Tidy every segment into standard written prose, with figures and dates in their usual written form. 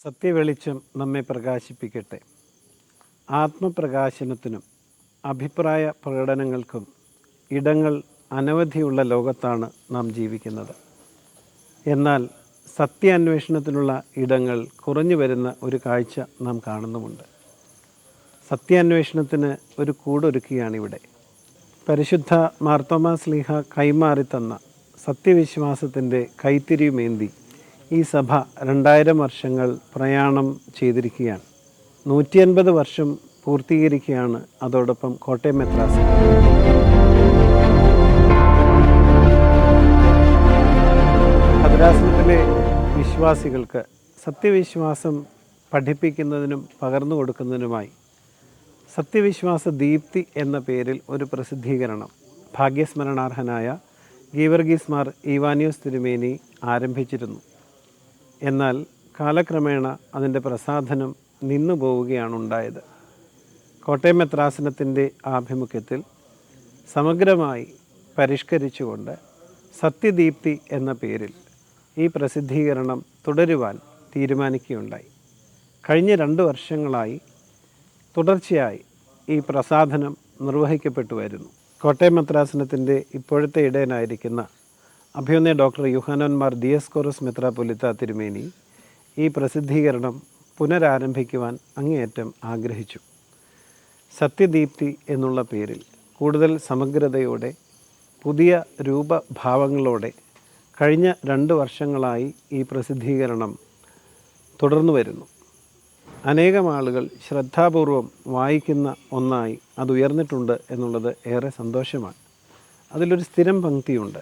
സത്യവെളിച്ചം നമ്മെ പ്രകാശിപ്പിക്കട്ടെ. ആത്മപ്രകാശനത്തിനും അഭിപ്രായ പ്രകടനങ്ങൾക്കും ഇടങ്ങൾ അനവധിയുള്ള ലോകത്താണ് നാം ജീവിക്കുന്നത്. എന്നാൽ സത്യാന്വേഷണത്തിനുള്ള ഇടങ്ങൾ കുറഞ്ഞു വരുന്ന ഒരു കാഴ്ച നാം കാണുന്നുമുണ്ട്. സത്യാന്വേഷണത്തിന് ഒരു കൂടൊരുക്കുകയാണിവിടെ. പരിശുദ്ധ മാർത്തോമാ ശ്ലീഹ കൈമാറി തന്ന സത്യവിശ്വാസത്തിൻ്റെ കൈത്തിരിയുമേന്തി ഈ സഭ 2000 വർഷങ്ങൾ പ്രയാണം ചെയ്തിരിക്കുകയാണ്. 150 വർഷം പൂർത്തീകരിക്കുകയാണ് അതോടൊപ്പം കോട്ടയം മെത്രാസന. ഭദ്രാസനത്തിലെ വിശ്വാസികൾക്ക് സത്യവിശ്വാസം പഠിപ്പിക്കുന്നതിനും പകർന്നു കൊടുക്കുന്നതിനുമായി സത്യവിശ്വാസ ദീപ്തി എന്ന പേരിൽ ഒരു പ്രസിദ്ധീകരണം ഭാഗ്യസ്മരണാർഹനായ ഗീവർഗീസ് മാർ ഈവാനിയോസ് തിരുമേനി ആരംഭിച്ചിരുന്നു. എന്നാൽ കാലക്രമേണ അതിൻ്റെ പ്രസാധനം നിന്നു പോവുകയാണ് ഉണ്ടായത്. കോട്ടയം മെത്രാസനത്തിൻ്റെ ആഭിമുഖ്യത്തിൽ സമഗ്രമായി പരിഷ്കരിച്ചുകൊണ്ട് സത്യദീപ്തി എന്ന പേരിൽ ഈ പ്രസിദ്ധീകരണം തുടരുവാൻ തീരുമാനിക്കുകയുണ്ടായി. കഴിഞ്ഞ 2 വർഷങ്ങളായി തുടർച്ചയായി ഈ പ്രസാധനം നിർവഹിക്കപ്പെട്ടു വരുന്നു. കോട്ടയം മെത്രാസനത്തിൻ്റെ ഇപ്പോഴത്തെ ഇടയനായിരിക്കുന്ന അഭിമന്യ ഡോക്ടർ യുഹാനോൻ മാർ ദിയസ്കോറസ് മെത്രാപ്പൊലീത്ത തിരുമേനി ഈ പ്രസിദ്ധീകരണം പുനരാരംഭിക്കുവാൻ അങ്ങേയറ്റം ആഗ്രഹിച്ചു. സത്യദീപ്തി എന്നുള്ള പേരിൽ കൂടുതൽ സമഗ്രതയോടെ പുതിയ രൂപഭാവങ്ങളോടെ കഴിഞ്ഞ 2 വർഷങ്ങളായി ഈ പ്രസിദ്ധീകരണം തുടർന്നു വരുന്നു. അനേകം ആളുകൾ ശ്രദ്ധാപൂർവം വായിക്കുന്ന ഒന്നായി അത് ഉയർന്നിട്ടുണ്ട് എന്നുള്ളത് ഏറെ സന്തോഷമാണ്. അതിലൊരു സ്ഥിരം പങ്ക്തിയുണ്ട്.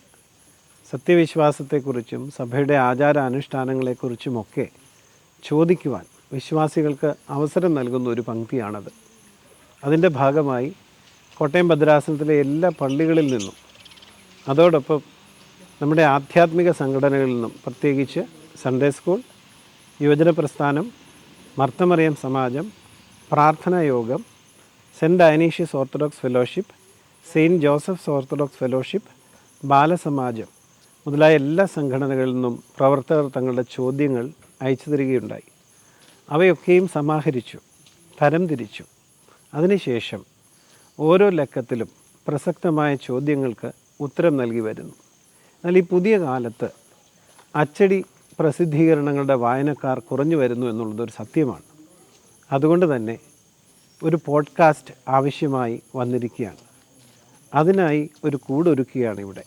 സത്യവിശ്വാസത്തെക്കുറിച്ചും സഭയുടെ ആചാരാനുഷ്ഠാനങ്ങളെക്കുറിച്ചുമൊക്കെ ചോദിക്കുവാൻ വിശ്വാസികൾക്ക് അവസരം നൽകുന്ന ഒരു പങ്ക്തിയാണത്. അതിൻ്റെ ഭാഗമായി കോട്ടയം ഭദ്രാസനത്തിലെ എല്ലാ പള്ളികളിൽ നിന്നും അതോടൊപ്പം നമ്മുടെ ആധ്യാത്മിക സംഘടനകളിൽ നിന്നും പ്രത്യേകിച്ച് സൺഡേ സ്കൂൾ, യുവജന പ്രസ്ഥാനം, മർത്തമറിയം സമാജം, പ്രാർത്ഥനാ യോഗം, Saint Dionysius Orthodox Fellowship, Saint Joseph's Orthodox Fellowship, Balasamajam മുതലായ എല്ലാ സംഘടനകളിൽ നിന്നും പ്രവർത്തകർ തങ്ങളുടെ ചോദ്യങ്ങൾ അയച്ചു തരികയുണ്ടായി. അവയൊക്കെയും സമാഹരിച്ചു, തരംതിരിച്ചു. അതിനുശേഷം ഓരോ ലക്കത്തിലും പ്രസക്തമായ ചോദ്യങ്ങൾക്ക് ഉത്തരം നൽകി വരുന്നു. എന്നാൽ ഈ പുതിയ കാലത്ത് അച്ചടി പ്രസിദ്ധീകരണങ്ങളുടെ വായനക്കാർ കുറഞ്ഞു വരുന്നു എന്നുള്ളതൊരു സത്യമാണ്. അതുകൊണ്ട് തന്നെ ഒരു പോഡ്കാസ്റ്റ് ആവശ്യമായി വന്നിരിക്കുകയാണ്. അതിനായി ഒരു കൂടൊരുക്കുകയാണ് ഇവിടെ.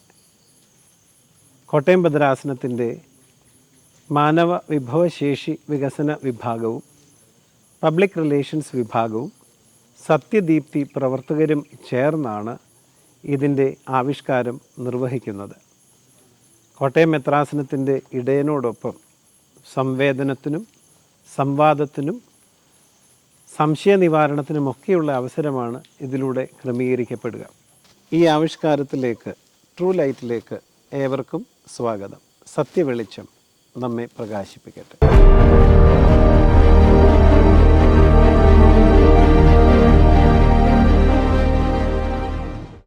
കോട്ടയം ഭദ്രാസനത്തിൻ്റെ മാനവ വിഭവശേഷി വികസന വിഭാഗവും പബ്ലിക് റിലേഷൻസ് വിഭാഗവും സത്യദീപ്തി പ്രവർത്തകരും ചേർന്നാണ് ഇതിൻ്റെ ആവിഷ്കാരം നിർവഹിക്കുന്നത്. കോട്ടയം മെത്രാസനത്തിൻ്റെ ഇടയനോടൊപ്പം സംവേദനത്തിനും സംവാദത്തിനും സംശയനിവാരണത്തിനുമൊക്കെയുള്ള അവസരമാണ് ഇതിലൂടെ ക്രമീകരിക്കപ്പെടുക. ഈ ആവിഷ്കാരത്തിലേക്ക്, ട്രൂ ലൈറ്റിലേക്ക് ഏവർക്കും സ്വാഗതം. സത്യവെളിച്ചം നമ്മെ പ്രകാശിപ്പിക്കട്ടെ.